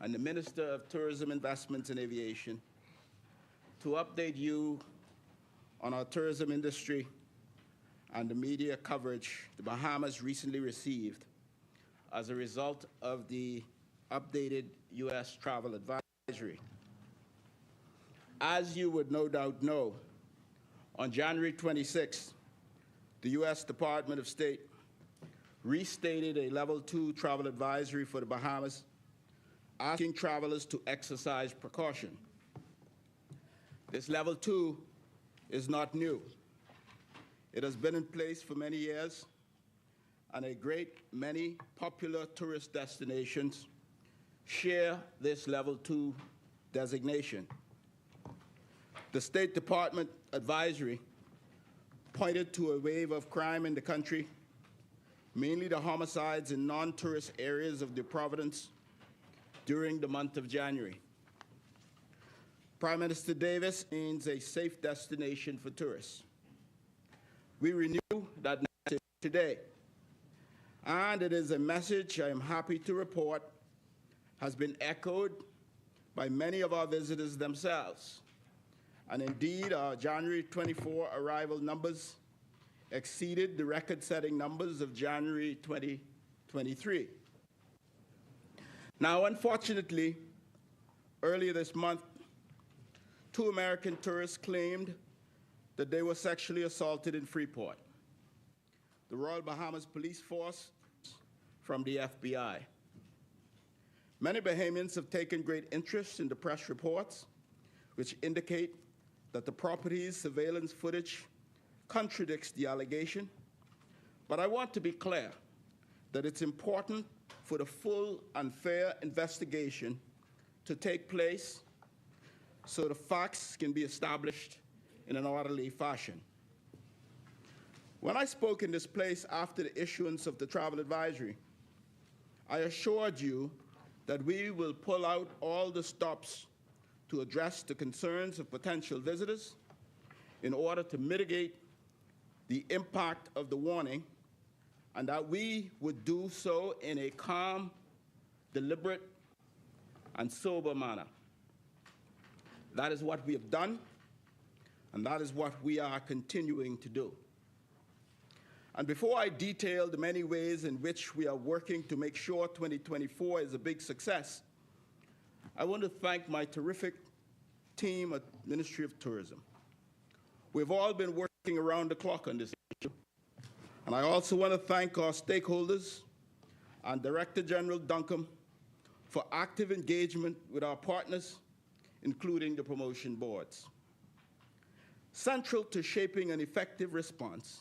and the Minister of Tourism, Investments and Aviation to update you on our tourism industry and the media coverage the Bahamas recently received as a result of the updated U.S. travel advisory. As you would no doubt know, on January 26th, the U.S. Department of State restated a Level 2 travel advisory for the Bahamas, asking travelers to exercise precaution. This Level 2 is not new. It has been in place for many years, and a great many popular tourist destinations share this Level 2 designation. The State Department advisory pointed to a wave of crime in the country, mainly the homicides in non-tourist areas of the province during the month of January. Prime Minister Davis means a safe destination for tourists. We renew that message today, and it is a message I am happy to report has been echoed by many of our visitors themselves. And indeed, our January 24 arrival numbers exceeded the record-setting numbers of January 2023. Now, unfortunately, earlier this month, 2 American tourists claimed that they were sexually assaulted in Freeport. The Royal Bahamas Police Force from the FBI. Many Bahamians have taken great interest in the press reports, which indicate that the property's surveillance footage contradicts the allegation. But I want to be clear that it's important for the full and fair investigation to take place so the facts can be established in an orderly fashion. When I spoke in this place after the issuance of the travel advisory, I assured you that we will pull out all the stops to address the concerns of potential visitors in order to mitigate the impact of the warning, and that we would do so in a calm, deliberate, and sober manner. That is what we have done, and that is what we are continuing to do. And before I detail the many ways in which we are working to make sure 2024 is a big success, I want to thank my terrific team at Ministry of Tourism. We've all been working around the clock on this issue. And I also want to thank our stakeholders and Director General Duncombe for active engagement with our partners, including the promotion boards. Central to shaping an effective response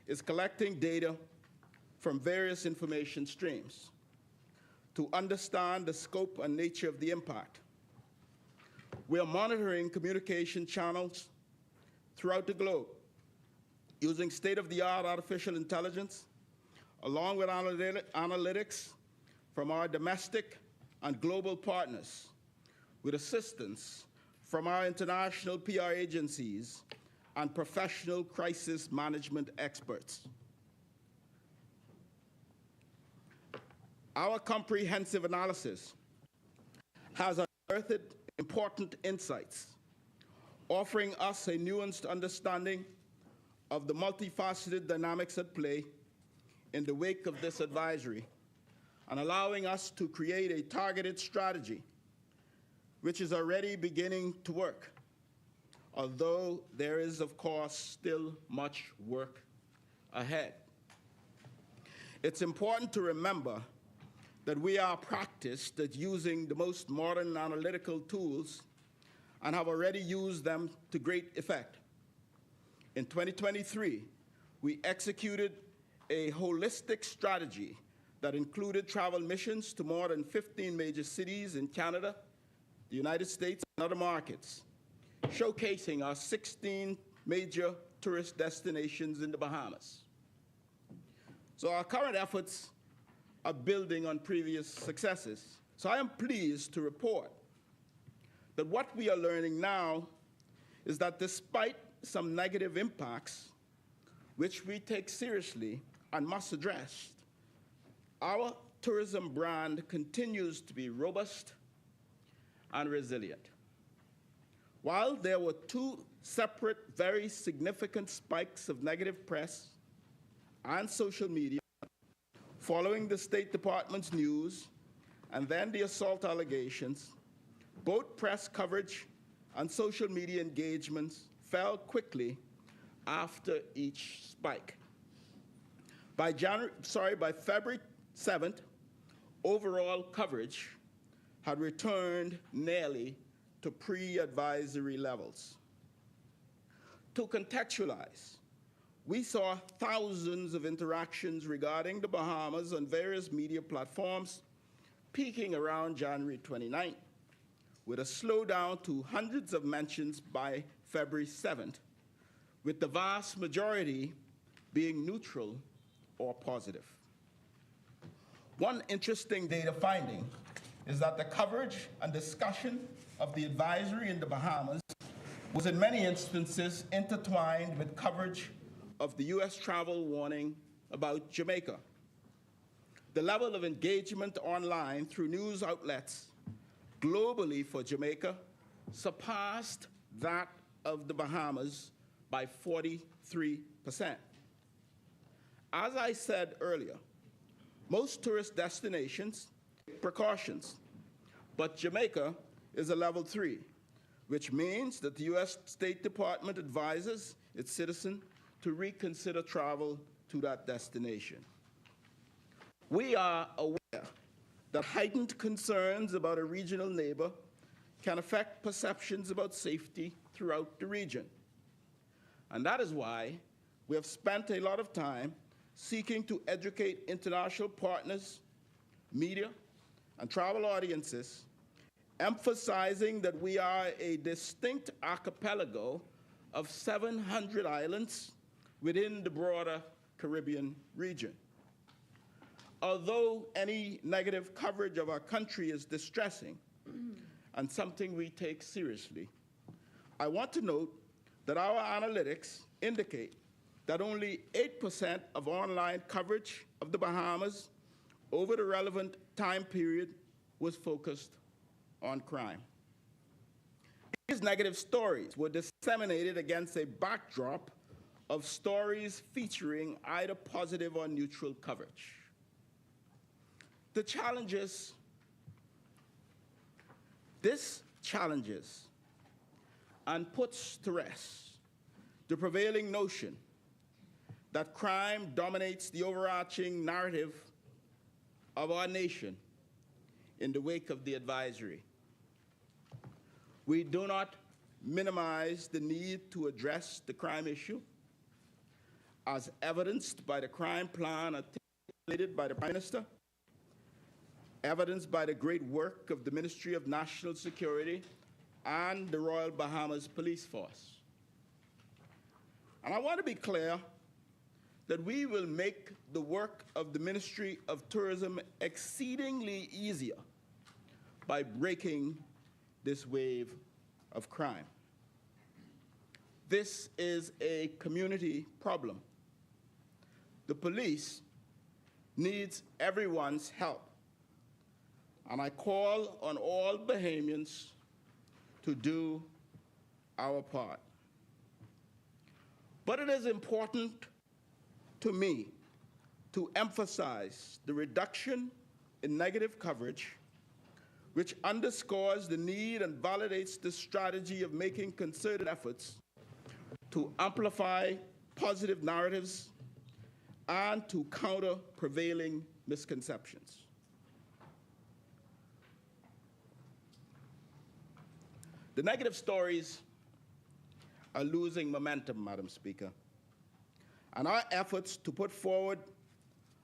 is collecting data from various information streams to understand the scope and nature of the impact. We are monitoring communication channels throughout the globe using state-of-the-art artificial intelligence, along with analytics from our domestic and global partners, with assistance from our international PR agencies and professional crisis management experts. Our comprehensive analysis has unearthed important insights, offering us a nuanced understanding of the multifaceted dynamics at play in the wake of this advisory, and allowing us to create a targeted strategy which is already beginning to work, although there is, of course, still much work ahead. It's important to remember that we are practiced at using the most modern analytical tools and have already used them to great effect. In 2023, we executed a holistic strategy that included travel missions to more than 15 major cities in Canada, the United States, and other markets, showcasing our 16 major tourist destinations in the Bahamas. So our current efforts are building on previous successes. So I am pleased to report that what we are learning now is that despite some negative impacts, which we take seriously and must address, our tourism brand continues to be robust and resilient. While there were two separate, very significant spikes of negative press and social media following the State Department's news and then the assault allegations, both press coverage and social media engagements fell quickly after each spike. By February 7th, overall coverage had returned nearly to pre-advisory levels. To contextualize, we saw thousands of interactions regarding the Bahamas on various media platforms, peaking around January 29th, with a slowdown to hundreds of mentions by February 7th, with the vast majority being neutral or positive. One interesting data finding is that the coverage and discussion of the advisory in the Bahamas was in many instances intertwined with coverage of the U.S. travel warning about Jamaica. The level of engagement online through news outlets globally for Jamaica surpassed that of the Bahamas by 43%. As I said earlier, most tourist destinations take precautions, but Jamaica is a level 3, which means that the U.S. State Department advises its citizens to reconsider travel to that destination. We are aware that heightened concerns about a regional neighbor can affect perceptions about safety throughout the region. And that is why we have spent a lot of time seeking to educate international partners, media, and travel audiences, emphasizing that we are a distinct archipelago of 700 islands within the broader Caribbean region. Although any negative coverage of our country is distressing and something we take seriously, I want to note that our analytics indicate that only 8% of online coverage of the Bahamas over the relevant time period was focused on crime. These negative stories were disseminated against a backdrop of stories featuring either positive or neutral coverage. This challenges and puts to rest the prevailing notion that crime dominates the overarching narrative of our nation in the wake of the advisory. We do not minimize the need to address the crime issue, as evidenced by the crime plan articulated by the Prime Minister, evidenced by the great work of the Ministry of National Security and the Royal Bahamas Police Force. And I want to be clear that we will make the work of the Ministry of Tourism exceedingly easier by breaking this wave of crime. This is a community problem. The police needs everyone's help, and I call on all Bahamians to do our part. But it is important to me to emphasize the reduction in negative coverage, which underscores the need and validates the strategy of making concerted efforts to amplify positive narratives and to counter prevailing misconceptions. The negative stories are losing momentum, Madam Speaker, and our efforts to put forward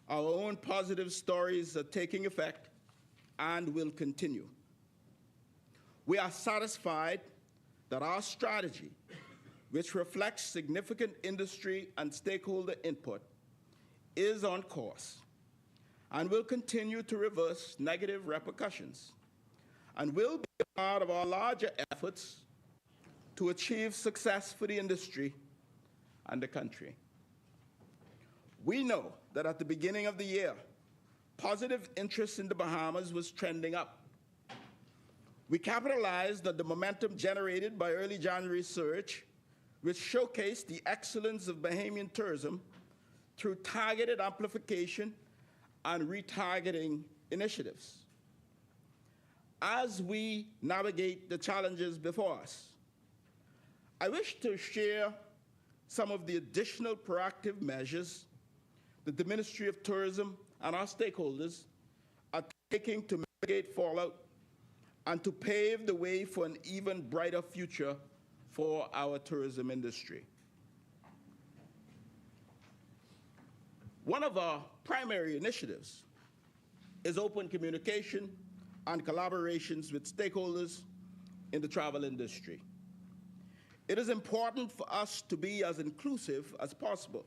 our own positive stories are taking effect and will continue. We are satisfied that our strategy, which reflects significant industry and stakeholder input, is on course and will continue to reverse negative repercussions and will be a part of our larger efforts to achieve success for the industry and the country. We know that at the beginning of the year, positive interest in the Bahamas was trending up. We capitalized on the momentum generated by early January surge, which showcased the excellence of Bahamian tourism through targeted amplification and retargeting initiatives. As we navigate the challenges before us, I wish to share some of the additional proactive measures that the Ministry of Tourism and our stakeholders are taking to mitigate fallout and to pave the way for an even brighter future for our tourism industry. One of our primary initiatives is open communication and collaborations with stakeholders in the travel industry. It is important for us to be as inclusive as possible.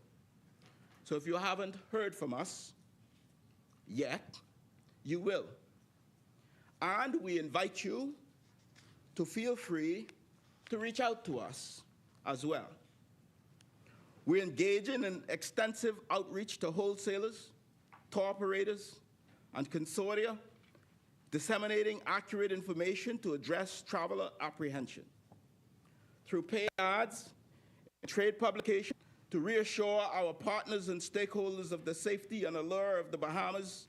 So if you haven't heard from us yet, you will. And we invite you to feel free to reach out to us as well. We're engaging in extensive outreach to wholesalers, tour operators, and consortia, disseminating accurate information to address traveler apprehension. Through paid ads and trade publication, to reassure our partners and stakeholders of the safety and allure of the Bahamas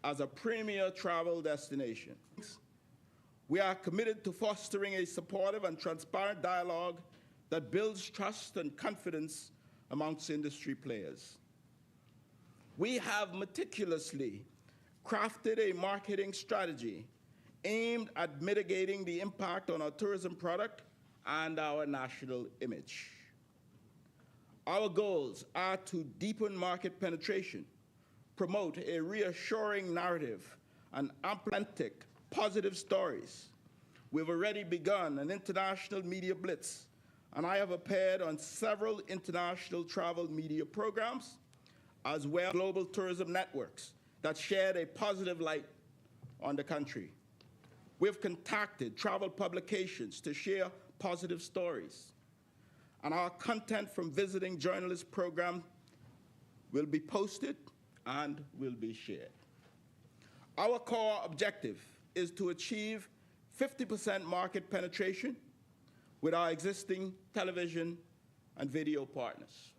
as a premier travel destination. We are committed to fostering a supportive and transparent dialogue that builds trust and confidence amongst industry players. We have meticulously crafted a marketing strategy aimed at mitigating the impact on our tourism product and our national image. Our goals are to deepen market penetration, promote a reassuring narrative, and authentic, positive stories. We've already begun an international media blitz, and I have appeared on several international travel media programs, as well as global tourism networks that shed a positive light on the country. We've contacted travel publications to share positive stories, and our content from visiting journalist program will be posted and will be shared. Our core objective is to achieve 50% market penetration with our existing television and video partners.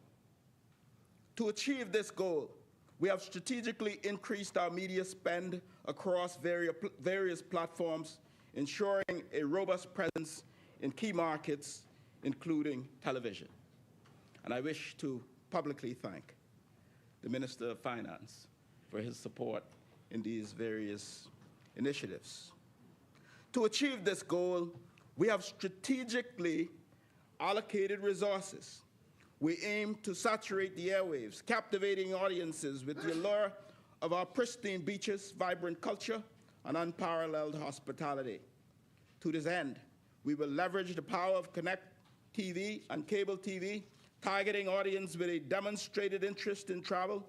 To achieve this goal, we have strategically increased our media spend across various platforms, ensuring a robust presence in key markets, including television. And I wish to publicly thank the Minister of Finance for his support in these various initiatives. To achieve this goal, we have strategically allocated resources. We aim to saturate the airwaves, captivating audiences with the allure of our pristine beaches, vibrant culture, and unparalleled hospitality. To this end, we will leverage the power of Connect TV and cable TV, targeting audience with a demonstrated interest in travel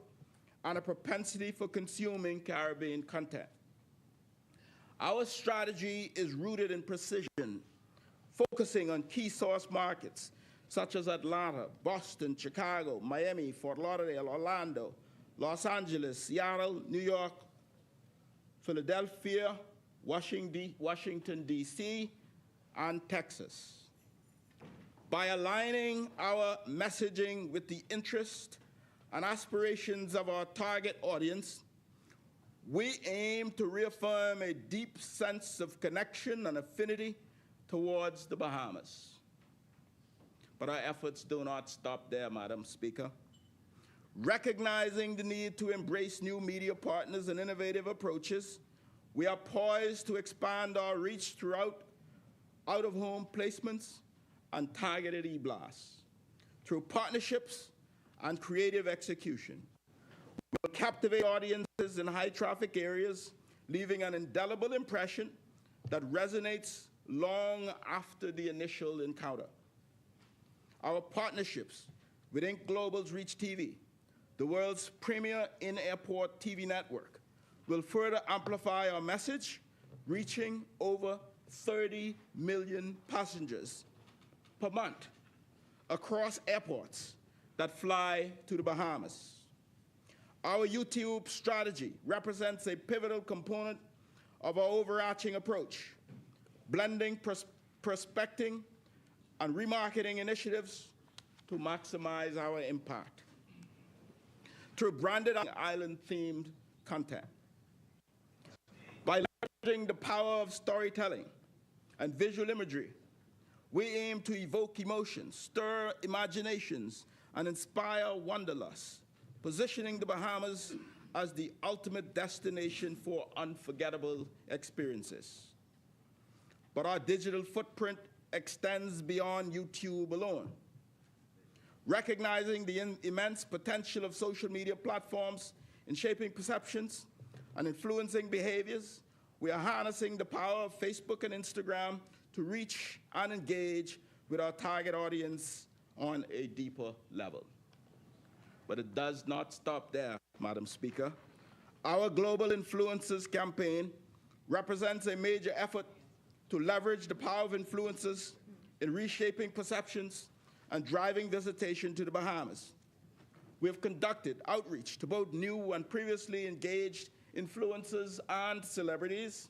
and a propensity for consuming Caribbean content. Our strategy is rooted in precision, focusing on key source markets such as Atlanta, Boston, Chicago, Miami, Fort Lauderdale, Orlando, Los Angeles, Seattle, New York, Philadelphia, Washington, D.C., and Texas. By aligning our messaging with the interest and aspirations of our target audience, we aim to reaffirm a deep sense of connection and affinity towards the Bahamas. But our efforts do not stop there, Madam Speaker. Recognizing the need to embrace new media partners and innovative approaches, we are poised to expand our reach throughout out-of-home placements and targeted e-blasts. Through partnerships and creative execution, we will captivate audiences in high-traffic areas, leaving an indelible impression that resonates long after the initial encounter. Our partnerships with Inc. Global's Reach TV, the world's premier in-airport TV network, will further amplify our message, reaching over 30 million passengers per month across airports that fly to the Bahamas. Our YouTube strategy represents a pivotal component of our overarching approach, blending prospecting and remarketing initiatives to maximize our impact through branded island-themed content. By leveraging the power of storytelling and visual imagery, we aim to evoke emotions, stir imaginations, and inspire wanderlust, positioning the Bahamas as the ultimate destination for unforgettable experiences. But our digital footprint extends beyond YouTube alone. Recognizing the immense potential of social media platforms in shaping perceptions and influencing behaviors, we are harnessing the power of Facebook and Instagram to reach and engage with our target audience on a deeper level. But it does not stop there, Madam Speaker. Our Global Influencers campaign represents a major effort to leverage the power of influencers in reshaping perceptions and driving visitation to the Bahamas. We have conducted outreach to both new and previously engaged influencers and celebrities,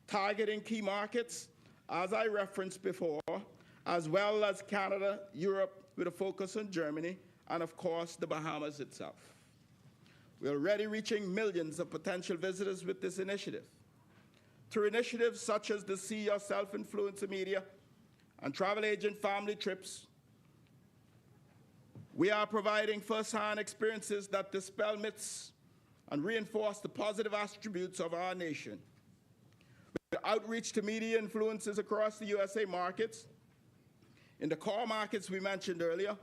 targeting key markets, as I referenced before, as well as Canada, Europe, with a focus on Germany, and of course, the Bahamas itself. We're already reaching millions of potential visitors with this initiative. Through initiatives such as the See Yourself Influencer Media and travel agent family trips, we are providing first-hand experiences that dispel myths and reinforce the positive attributes of our nation. With outreach to media influencers across the USA markets, in the core markets we mentioned earlier,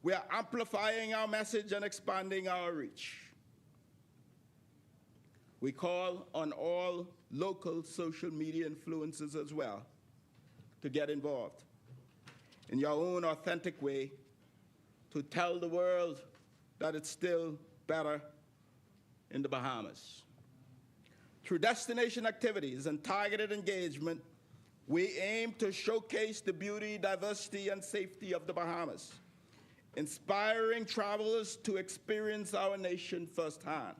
we are amplifying our message and expanding our reach. We call on all local social media influencers as well to get involved in your own authentic way to tell the world that it's still better in the Bahamas. Through destination activities and targeted engagement, we aim to showcase the beauty, diversity, and safety of the Bahamas, inspiring travelers to experience our nation firsthand.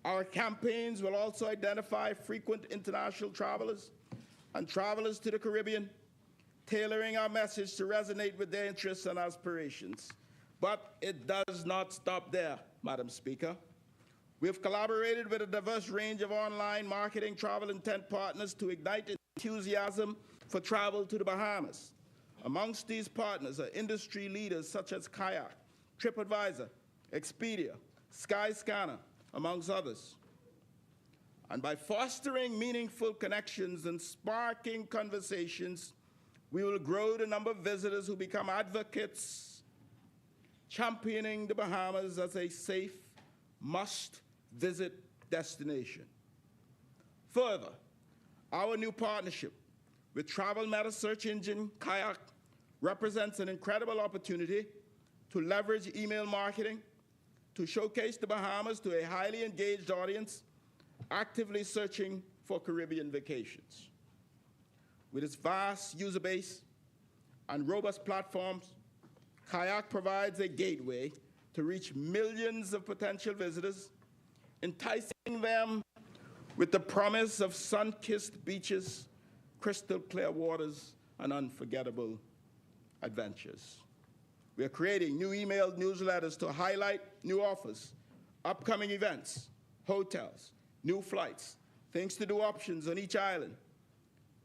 Our campaigns will also identify frequent international travelers and travelers to the Caribbean, tailoring our message to resonate with their interests and aspirations. But it does not stop there, Madam Speaker. We have collaborated with a diverse range of online marketing travel intent partners to ignite enthusiasm for travel to the Bahamas. Amongst these partners are industry leaders such as Kayak, TripAdvisor, Expedia, Skyscanner, amongst others. And by fostering meaningful connections and sparking conversations, we will grow the number of visitors who become advocates, championing the Bahamas as a safe, must-visit destination. Further, our new partnership with travel meta search engine Kayak represents an incredible opportunity to leverage email marketing to showcase the Bahamas to a highly engaged audience actively searching for Caribbean vacations. With its vast user base and robust platforms, Kayak provides a gateway to reach millions of potential visitors, enticing them with the promise of sun-kissed beaches, crystal clear waters, and unforgettable adventures. We are creating new emailed newsletters to highlight new offers, upcoming events, hotels, new flights, things to do options on each island.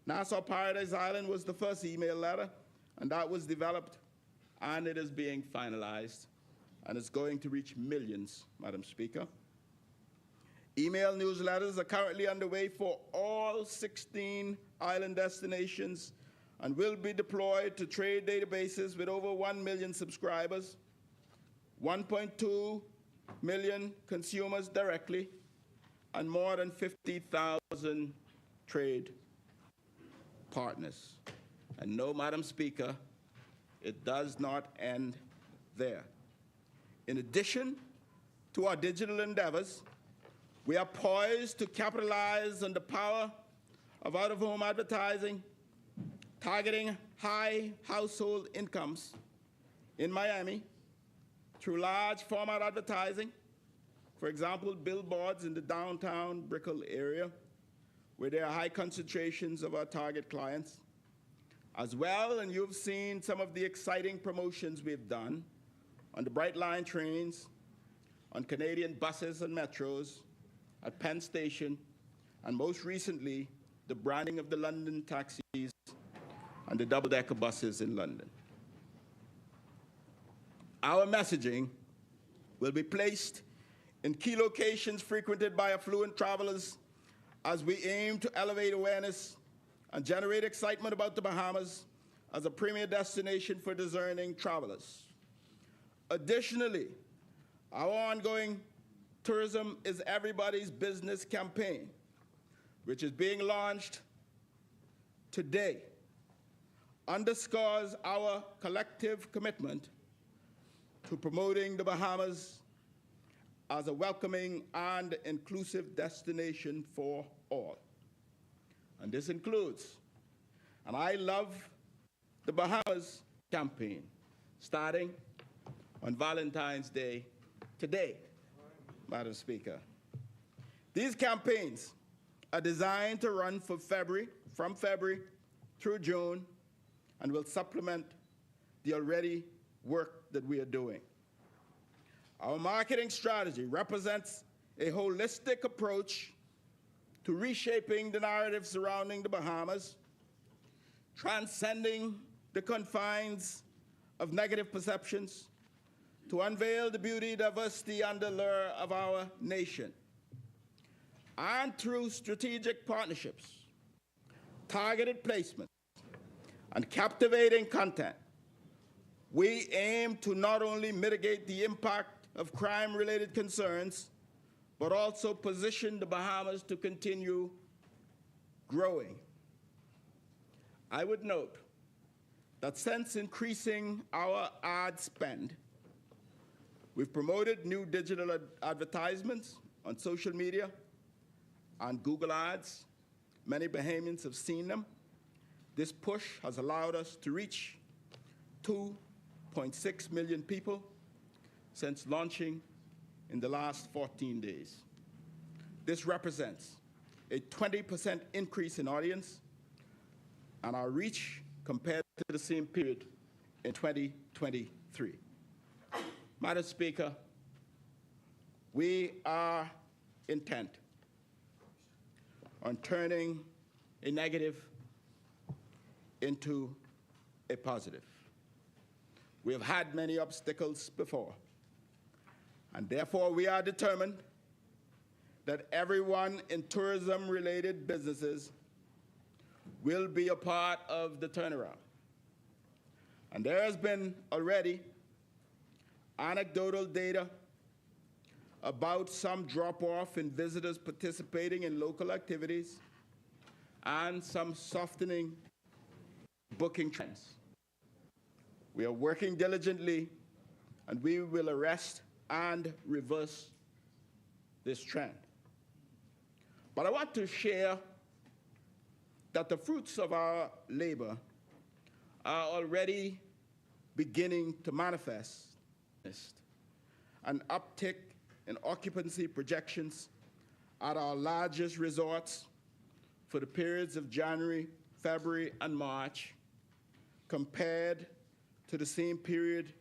Nassau Paradise Island was the first email letter, and that was developed, and it is being finalized, and it's going to reach millions, Madam Speaker. Email newsletters are currently underway for all 16 island destinations and will be deployed to trade databases with over 1 million subscribers, 1.2 million consumers directly, and more than 50,000 trade partners. And no, Madam Speaker, it does not end there. In addition to our digital endeavors, we are poised to capitalize on the power of out-of-home advertising, targeting high household incomes in Miami through large format advertising, For example, billboards in the downtown Brickell area, where there are high concentrations of our target clients, as well, and you've seen some of the exciting promotions we've done on the Bright Line trains, on Canadian buses and metros, at Penn Station, and most recently, the branding of the London taxis and the double-decker buses in London. Our messaging will be placed in key locations frequented by affluent travelers as we aim to elevate awareness and generate excitement about the Bahamas as a premier destination for discerning travelers. Additionally, our ongoing Tourism is Everybody's Business campaign, which is being launched today, underscores our collective commitment to promoting the Bahamas as a welcoming and inclusive destination for all. And this includes, and I love the Bahamas campaign, starting on Valentine's Day today, Madam Speaker. These campaigns are designed to run from February through June, and will supplement the already work that we are doing. Our marketing strategy represents a holistic approach to reshaping the narrative surrounding the Bahamas, transcending the confines of negative perceptions to unveil the beauty, diversity, and allure of our nation. And through strategic partnerships, targeted placement, and captivating content, we aim to not only mitigate the impact of crime-related concerns, but also position the Bahamas to continue growing. I would note that since increasing our ad spend, we've promoted new digital advertisements on social media and Google Ads. Many Bahamians have seen them. This push has allowed us to reach 2.6 million people since launching in the last 14 days. This represents a 20% increase in audience and our reach compared to the same period in 2023. Madam Speaker, we are intent on turning a negative into a positive. We have had many obstacles before, and therefore we are determined that everyone in tourism-related businesses will be a part of the turnaround. And there has been already anecdotal data about some drop-off in visitors participating in local activities and some softening booking trends. We are working diligently, and we will arrest and reverse this trend. But I want to share that the fruits of our labor are already beginning to manifest. An uptick in occupancy projections at our largest resorts for the periods of January, February, and March compared to the same period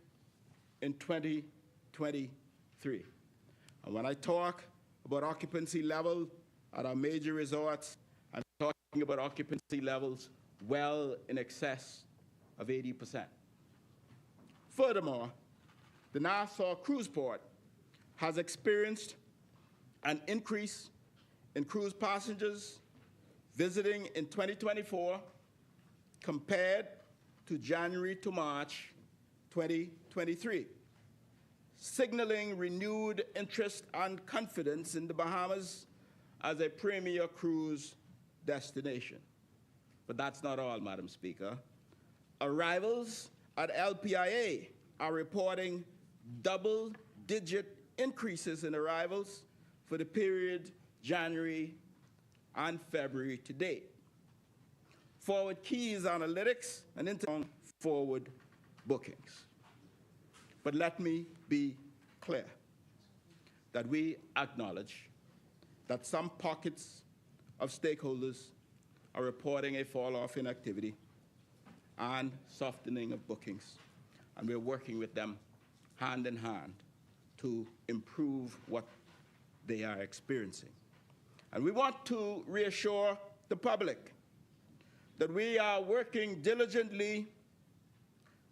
in 2023. And when I talk about occupancy level at our major resorts, I'm talking about occupancy levels well in excess of 80%. Furthermore, the Nassau Cruise Port has experienced an increase in cruise passengers visiting in 2024 compared to January to March 2023, signaling renewed interest and confidence in the Bahamas as a premier cruise destination. But that's not all, Madam Speaker. Arrivals at LPIA are reporting double-digit increases in arrivals for the period January and February to date. Forward Keys Analytics and forward bookings. But let me be clear that we acknowledge that some pockets of stakeholders are reporting a fall-off in activity and softening of bookings, and we're working with them hand in hand to improve what they are experiencing. And we want to reassure the public that we are working diligently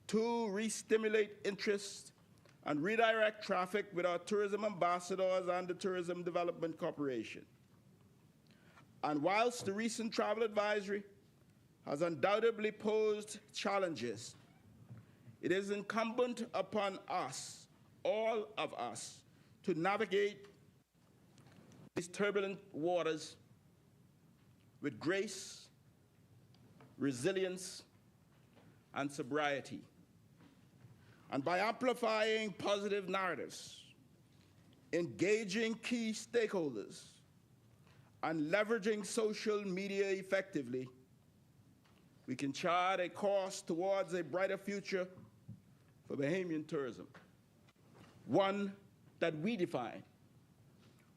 to re-stimulate interest and redirect traffic with our tourism ambassadors and the Tourism Development Corporation. And whilst the recent travel advisory has undoubtedly posed challenges, it is incumbent upon us, all of us, to navigate these turbulent waters with grace, resilience, and sobriety. And by amplifying positive narratives, engaging key stakeholders, and leveraging social media effectively, we can chart a course towards a brighter future for Bahamian tourism, one that we define,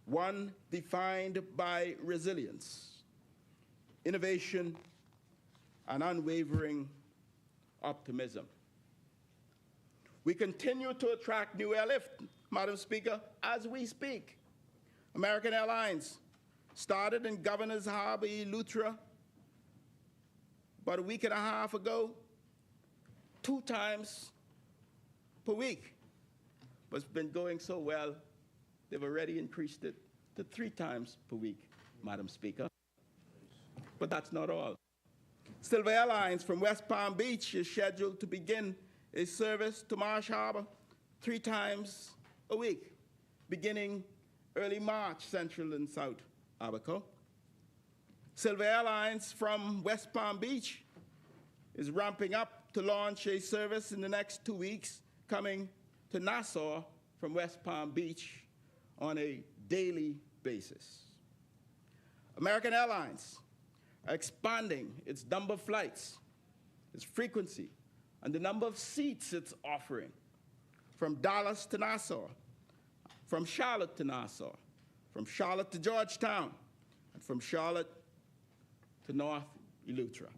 one defined by resilience, innovation, and unwavering optimism. We continue to attract new airlift, Madam Speaker, as we speak. American Airlines started in Governor's Harbor, Eleuthera, about a week and a half ago, 2 times per week. But it's been going so well, they've already increased it to 3 times per week, Madam Speaker. But that's not all. Silver Airlines from West Palm Beach is scheduled to begin a service to Marsh Harbor 3 times a week, beginning early March, Central and South Abaco. Silver Airlines from West Palm Beach is ramping up to launch a service in the next 2 weeks, coming to Nassau from West Palm Beach on a daily basis. American Airlines are expanding its number of flights, its frequency, and the number of seats it's offering from Dallas to Nassau, from Charlotte to Nassau, from Charlotte to Georgetown, and from Charlotte to North Eleuthera.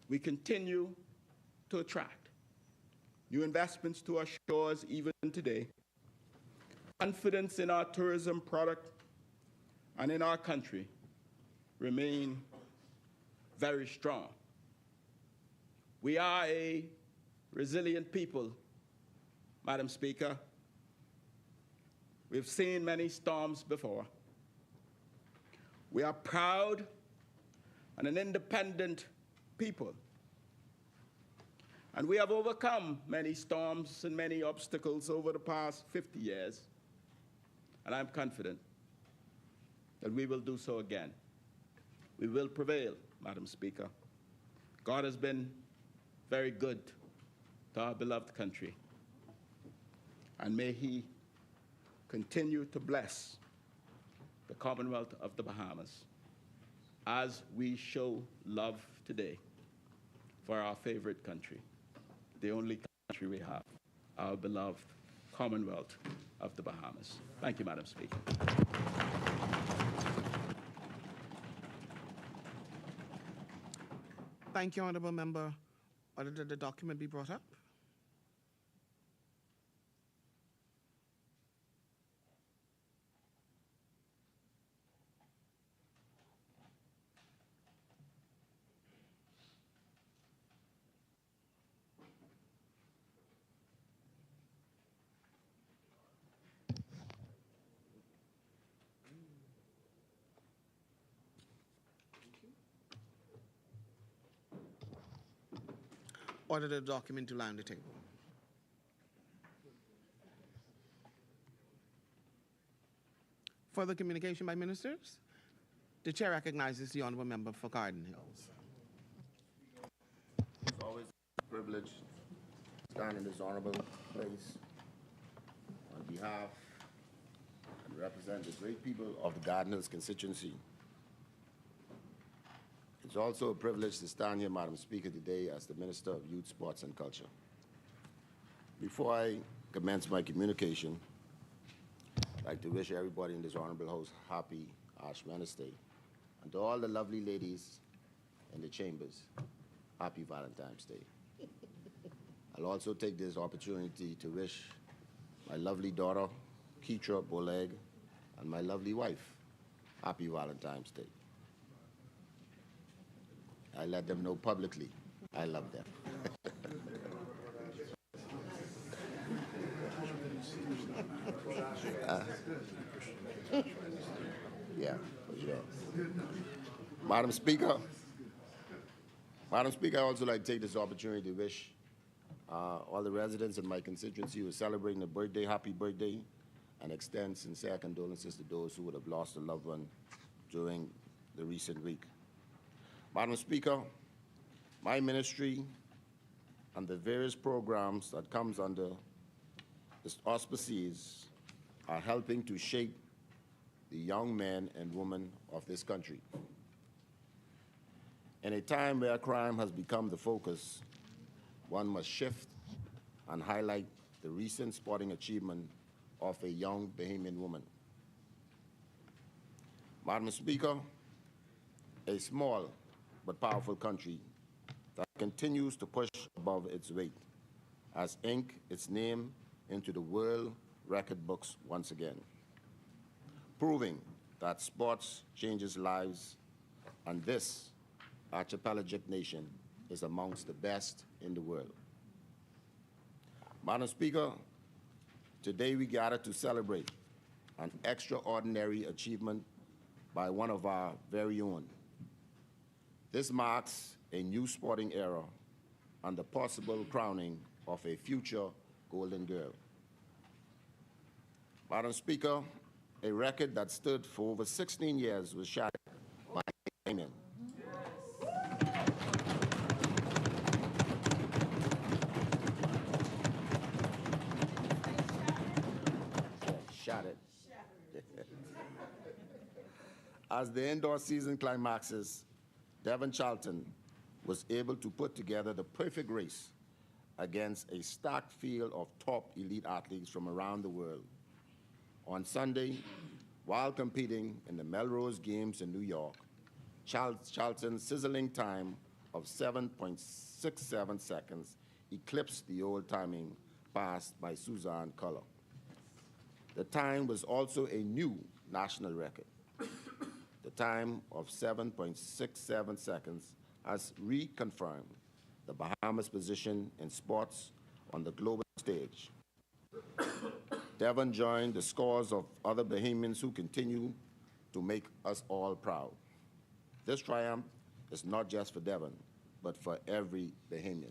We continue to attract new investments to our shores even today. Confidence in our tourism product and in our country remain very strong. We are a resilient people, Madam Speaker. We've seen many storms before. We are proud and an independent people. And we have overcome many storms and many obstacles over the past 50 years. And I'm confident that we will do so again. We will prevail, Madam Speaker. God has been very good to our beloved country. And may he continue to bless the Commonwealth of the Bahamas as we show love today for our favorite country, the only country we have, our beloved Commonwealth of the Bahamas. Thank you, Madam Speaker. Thank you, Honourable Member. Order that the document be brought up. Order the document to lie on the table. Further communication by ministers? The chair recognizes the Honourable Member for Garden Hills. It's always a privilege to stand in this honourable place on behalf and represent the great people of the Garden Hills constituency. It's also a privilege to stand here, Madam Speaker, today as the Minister of Youth, Sports and Culture. Before I commence my communication, I'd like to wish everybody in this honorable house happy Ash Wednesday. And to all the lovely ladies in the chambers, happy Valentine's Day. I'll also take this opportunity to wish my lovely daughter, Keitra Boleg, and my lovely wife, happy Valentine's Day. I let them know publicly I love them. Yeah, for sure. Madam Speaker, I also like to take this opportunity to wish all the residents in my constituency who are celebrating a birthday, happy birthday, and extend sincere condolences to those who would have lost a loved one during the recent week. Madam Speaker, my ministry and the various programs that comes under its auspices are helping to shape the young men and women of this country. In a time where crime has become the focus, one must shift and highlight the recent sporting achievement of a young Bahamian woman. Madam Speaker, a small but powerful country that continues to push above its weight has inked its name into the world record books once again, proving that sports changes lives, and this archipelagic nation is amongst the best in the world. Madam Speaker, today we gather to celebrate an extraordinary achievement by one of our very own. This marks a new sporting era and the possible crowning of a future golden girl. Madam Speaker, a record that stood for over 16 years was shattered by Bahamian. Shattered. As the indoor season climaxes, Devon Charlton was able to put together the perfect race against a stacked field of top elite athletes from around the world. On Sunday, while competing in the Melrose Games in New York, Charlton's sizzling time of 7.67 seconds eclipsed the old timing passed by Suzanne Culler. The time was also a new national record. The time of 7.67 seconds has reconfirmed the Bahamas' position in sports on the global stage. Devon joined the scores of other Bahamians who continue to make us all proud. This triumph is not just for Devon, but for every Bahamian.